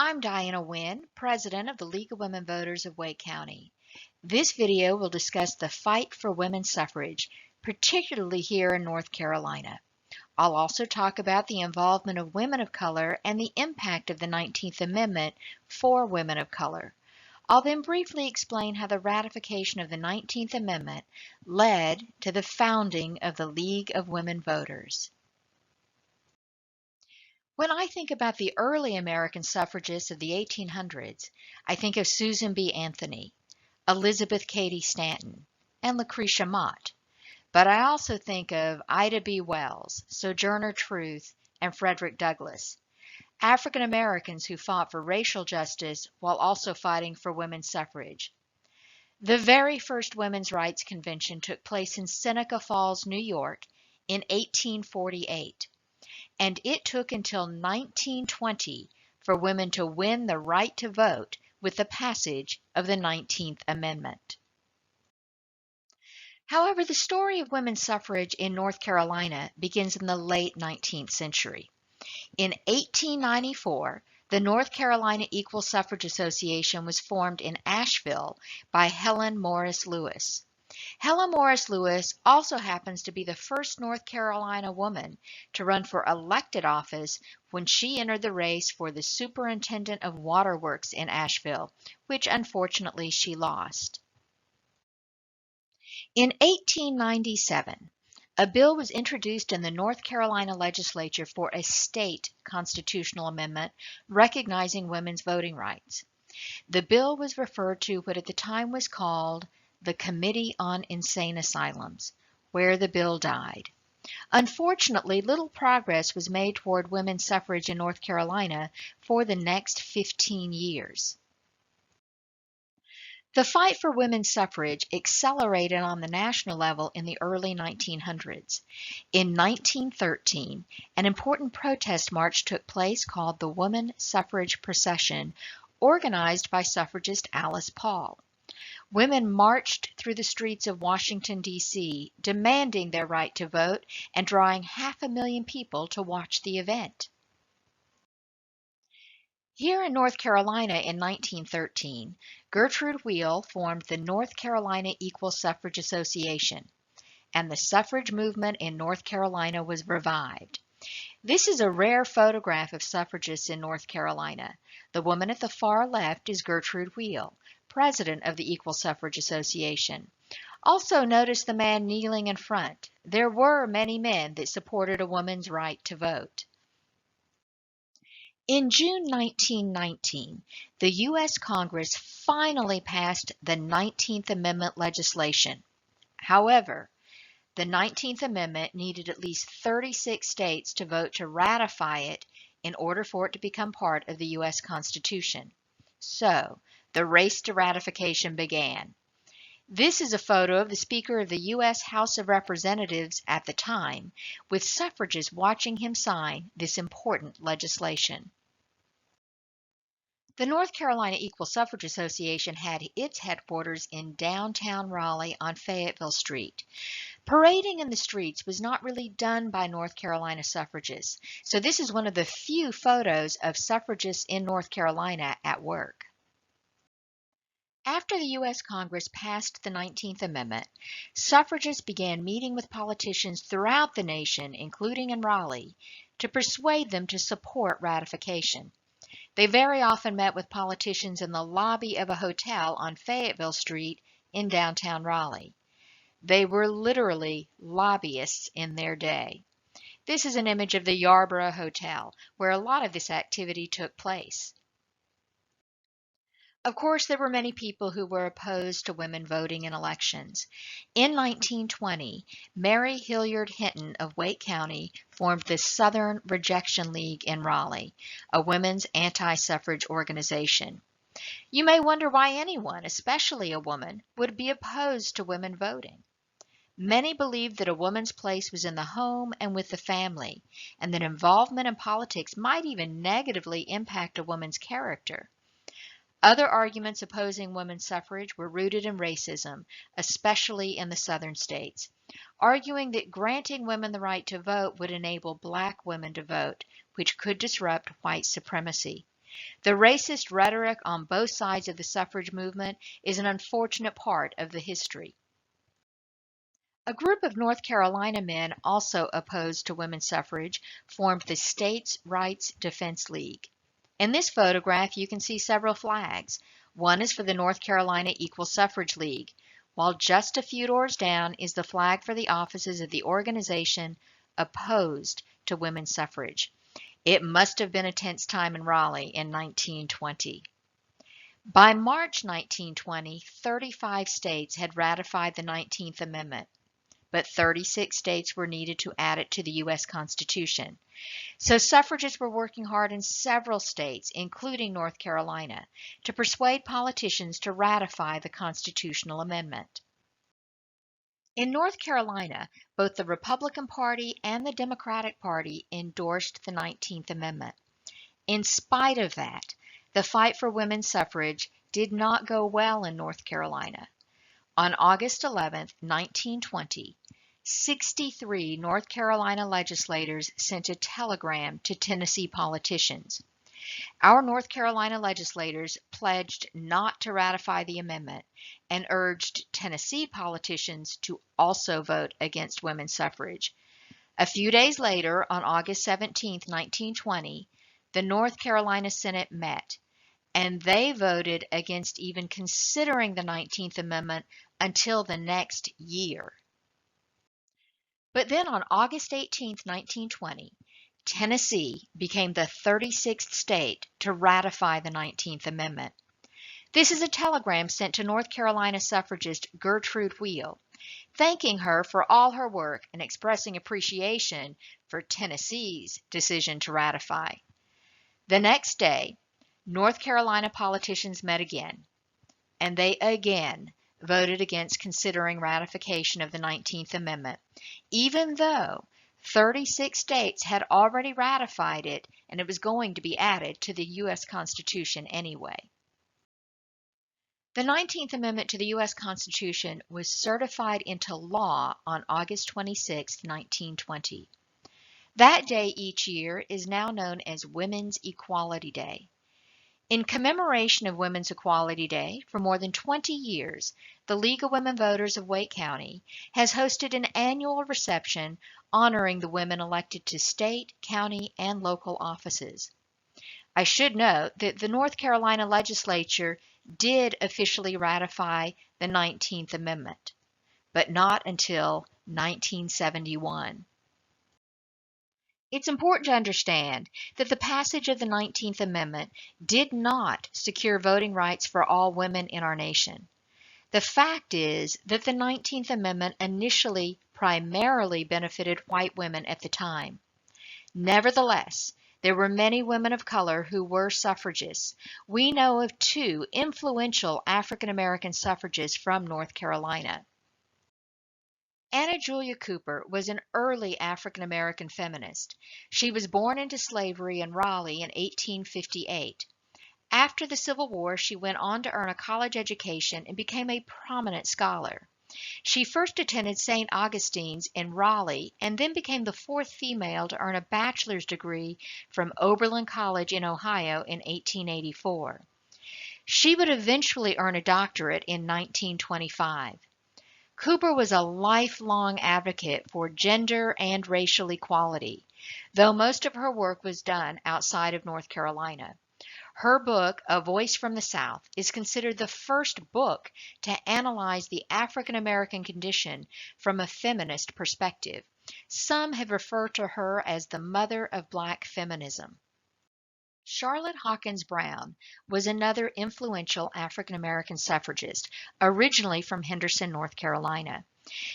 I'm Diana Wynn, President of the League of Women Voters of Wake County. This video will discuss the fight for women's suffrage, particularly here in North Carolina. I'll also talk about the involvement of women of color and the impact of the 19th Amendment for women of color. I'll then briefly explain how the ratification of the 19th Amendment led to the founding of the League of Women Voters. When I think about the early American suffragists of the 1800s, I think of Susan B. Anthony, Elizabeth Cady Stanton, and Lucretia Mott. But I also think of Ida B. Wells, Sojourner Truth, and Frederick Douglass, African Americans who fought for racial justice while also fighting for women's suffrage. The very first Women's Rights Convention took place in Seneca Falls, New York in 1848. And it took until 1920 for women to win the right to vote with the passage of the 19th Amendment. However, the story of women's suffrage in North Carolina begins in the late 19th century. In 1894, the North Carolina Equal Suffrage Association was formed in Asheville by Helen Morris Lewis. Helen Morris Lewis also happens to be the first North Carolina woman to run for elected office when she entered the race for the superintendent of waterworks in Asheville, which unfortunately she lost. In 1897, a bill was introduced in the North Carolina legislature for a state constitutional amendment recognizing women's voting rights. The bill was referred to what at the time was called the Committee on Insane Asylums, where the bill died. Unfortunately, little progress was made toward women's suffrage in North Carolina for the next 15 years. The fight for women's suffrage accelerated on the national level in the early 1900s. In 1913, an important protest march took place called the Woman Suffrage Procession, organized by suffragist Alice Paul. Women marched through the streets of Washington, D.C., demanding their right to vote and drawing 500,000 people to watch the event. Here in North Carolina in 1913, Gertrude Wheel formed the North Carolina Equal Suffrage Association, and the suffrage movement in North Carolina was revived. This is a rare photograph of suffragists in North Carolina. The woman at the far left is Gertrude Wheel, president of the Equal Suffrage Association. Also notice the man kneeling in front. There were many men that supported a woman's right to vote. In June 1919, the U.S. Congress finally passed the 19th Amendment legislation. However, the 19th Amendment needed at least 36 states to vote to ratify it in order for it to become part of the U.S. Constitution. So, the race to ratification began. This is a photo of the Speaker of the U.S. House of Representatives at the time, with suffragists watching him sign this important legislation. The North Carolina Equal Suffrage Association had its headquarters in downtown Raleigh on Fayetteville Street. Parading in the streets was not really done by North Carolina suffragists, so this is one of the few photos of suffragists in North Carolina at work. After the U.S. Congress passed the 19th Amendment, suffragists began meeting with politicians throughout the nation, including in Raleigh, to persuade them to support ratification. They very often met with politicians in the lobby of a hotel on Fayetteville Street in downtown Raleigh. They were literally lobbyists in their day. This is an image of the Yarborough Hotel, where a lot of this activity took place. Of course, there were many people who were opposed to women voting in elections. In 1920, Mary Hilliard Hinton of Wake County formed the Southern Rejection League in Raleigh, a women's anti-suffrage organization. You may wonder why anyone, especially a woman, would be opposed to women voting. Many believed that a woman's place was in the home and with the family, and that involvement in politics might even negatively impact a woman's character. Other arguments opposing women's suffrage were rooted in racism, especially in the southern states, arguing that granting women the right to vote would enable black women to vote, which could disrupt white supremacy. The racist rhetoric on both sides of the suffrage movement is an unfortunate part of the history. A group of North Carolina men also opposed to women's suffrage formed the States' Rights Defense League. In this photograph, you can see several flags. One is for the North Carolina Equal Suffrage League, while just a few doors down is the flag for the offices of the organization opposed to women's suffrage. It must have been a tense time in Raleigh in 1920. By March 1920, 35 states had ratified the 19th Amendment, but 36 states were needed to add it to the U.S. Constitution. So suffragists were working hard in several states, including North Carolina, to persuade politicians to ratify the constitutional amendment. In North Carolina, both the Republican Party and the Democratic Party endorsed the 19th Amendment. In spite of that, the fight for women's suffrage did not go well in North Carolina. On August 11, 1920, 63 North Carolina legislators sent a telegram to Tennessee politicians. Our North Carolina legislators pledged not to ratify the amendment and urged Tennessee politicians to also vote against women's suffrage. A few days later, on August 17, 1920, the North Carolina Senate met, and they voted against even considering the 19th Amendment until the next year. But then on August 18, 1920, Tennessee became the 36th state to ratify the 19th Amendment. This is a telegram sent to North Carolina suffragist Gertrude Wheel, thanking her for all her work and expressing appreciation for Tennessee's decision to ratify. The next day, North Carolina politicians met again, and they again voted against considering ratification of the 19th Amendment, even though 36 states had already ratified it and it was going to be added to the U.S. Constitution anyway. The 19th Amendment to the U.S. Constitution was certified into law on August 26, 1920. That day each year is now known as Women's Equality Day. In commemoration of Women's Equality Day, for more than 20 years, the League of Women Voters of Wake County has hosted an annual reception honoring the women elected to state, county, and local offices. I should note that the North Carolina legislature did officially ratify the 19th Amendment, but not until 1971. It's important to understand that the passage of the 19th Amendment did not secure voting rights for all women in our nation. The fact is that the 19th Amendment initially primarily benefited white women at the time. Nevertheless, there were many women of color who were suffragists. We know of two influential African American suffragists from North Carolina. Anna Julia Cooper was an early African American feminist. She was born into slavery in Raleigh in 1858. After the Civil War, she went on to earn a college education and became a prominent scholar. She first attended St. Augustine's in Raleigh and then became the fourth female to earn a bachelor's degree from Oberlin College in Ohio in 1884. She would eventually earn a doctorate in 1925. Cooper was a lifelong advocate for gender and racial equality, though most of her work was done outside of North Carolina. Her book, A Voice from the South, is considered the first book to analyze the African American condition from a feminist perspective. Some have referred to her as the mother of Black feminism. Charlotte Hawkins Brown was another influential African American suffragist, originally from Henderson, North Carolina.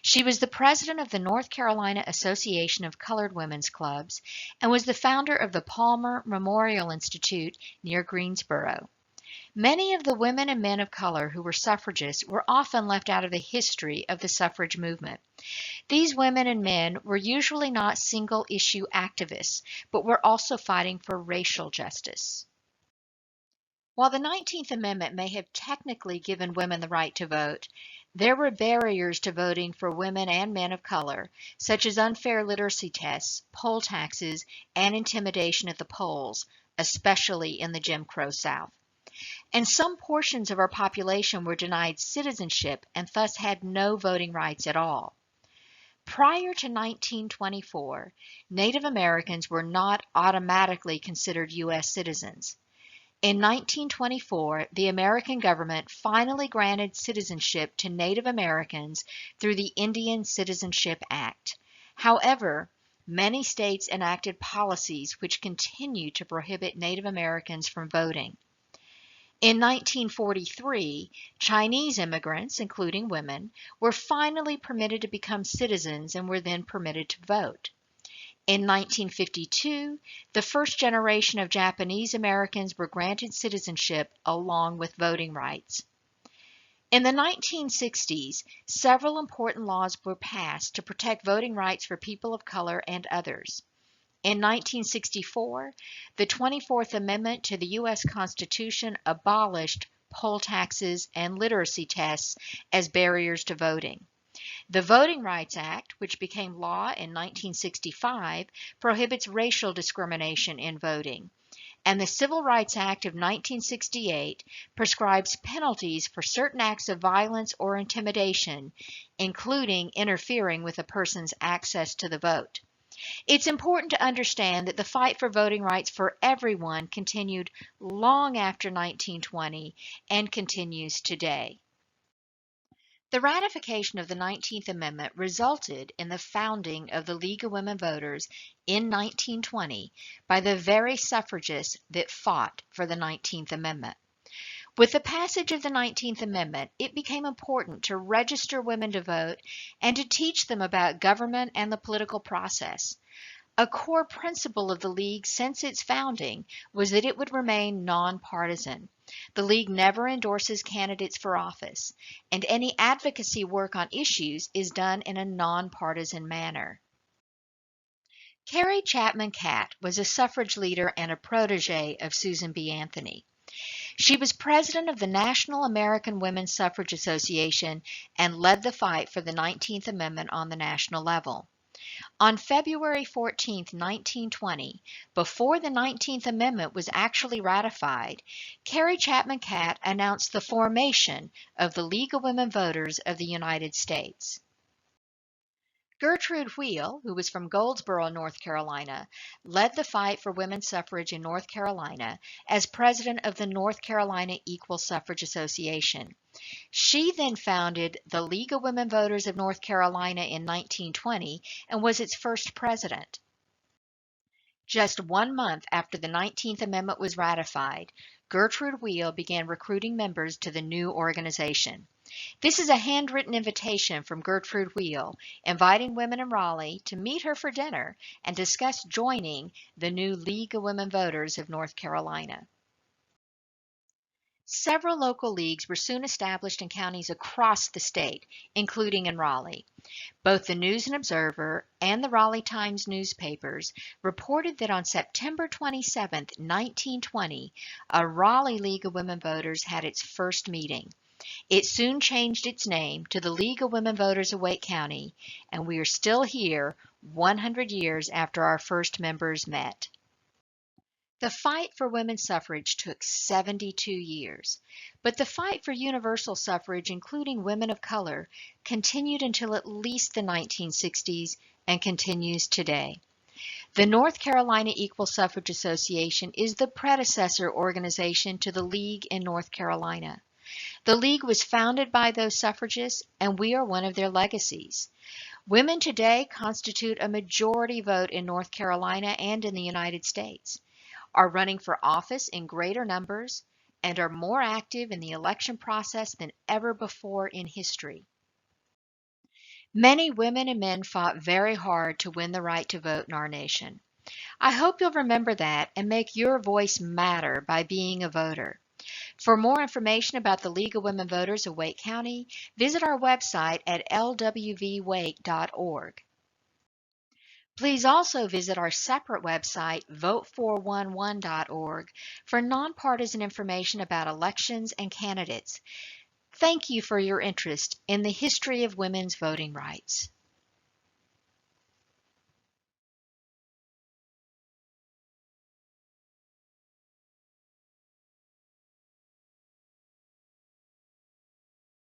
She was the president of the North Carolina Association of Colored Women's Clubs and was the founder of the Palmer Memorial Institute near Greensboro. Many of the women and men of color who were suffragists were often left out of the history of the suffrage movement. These women and men were usually not single-issue activists, but were also fighting for racial justice. While the 19th Amendment may have technically given women the right to vote, there were barriers to voting for women and men of color, such as unfair literacy tests, poll taxes, and intimidation at the polls, especially in the Jim Crow South. And some portions of our population were denied citizenship and thus had no voting rights at all. Prior to 1924, Native Americans were not automatically considered U.S. citizens. In 1924, the American government finally granted citizenship to Native Americans through the Indian Citizenship Act. However, many states enacted policies which continue to prohibit Native Americans from voting. In 1943, Chinese immigrants, including women, were finally permitted to become citizens and were then permitted to vote. In 1952, the first generation of Japanese Americans were granted citizenship along with voting rights. In the 1960s, several important laws were passed to protect voting rights for people of color and others. In 1964, the 24th Amendment to the U.S. Constitution abolished poll taxes and literacy tests as barriers to voting. The Voting Rights Act, which became law in 1965, prohibits racial discrimination in voting. And the Civil Rights Act of 1968 prescribes penalties for certain acts of violence or intimidation, including interfering with a person's access to the vote. It's important to understand that the fight for voting rights for everyone continued long after 1920 and continues today. The ratification of the 19th Amendment resulted in the founding of the League of Women Voters in 1920 by the very suffragists that fought for the 19th Amendment. With the passage of the 19th Amendment, it became important to register women to vote and to teach them about government and the political process. A core principle of the League since its founding was that it would remain nonpartisan. The League never endorses candidates for office, and any advocacy work on issues is done in a nonpartisan manner. Carrie Chapman Catt was a suffrage leader and a protege of Susan B. Anthony. She was president of the National American Women's Suffrage Association and led the fight for the 19th Amendment on the national level. On February 14, 1920, before the 19th Amendment was actually ratified, Carrie Chapman Catt announced the formation of the League of Women Voters of the United States. Gertrude Wheel, who was from Goldsboro, North Carolina, led the fight for women's suffrage in North Carolina as president of the North Carolina Equal Suffrage Association. She then founded the League of Women Voters of North Carolina in 1920 and was its first president. Just 1 month after the 19th Amendment was ratified, Gertrude Wheel began recruiting members to the new organization. This is a handwritten invitation from Gertrude Wheel, inviting women in Raleigh to meet her for dinner and discuss joining the new League of Women Voters of North Carolina. Several local leagues were soon established in counties across the state, including in Raleigh. Both the News and Observer and the Raleigh Times newspapers reported that on September 27, 1920, a Raleigh League of Women Voters had its first meeting. It soon changed its name to the League of Women Voters of Wake County, and we are still here 100 years after our first members met. The fight for women's suffrage took 72 years, but the fight for universal suffrage, including women of color, continued until at least the 1960s and continues today. The North Carolina Equal Suffrage Association is the predecessor organization to the League in North Carolina. The League was founded by those suffragists, and we are one of their legacies. Women today constitute a majority vote in North Carolina and in the United States, are running for office in greater numbers, and are more active in the election process than ever before in history. Many women and men fought very hard to win the right to vote in our nation. I hope you'll remember that and make your voice matter by being a voter. For more information about the League of Women Voters of Wake County, visit our website at lwvwake.org. Please also visit our separate website, vote411.org, for nonpartisan information about elections and candidates. Thank you for your interest in the history of women's voting rights.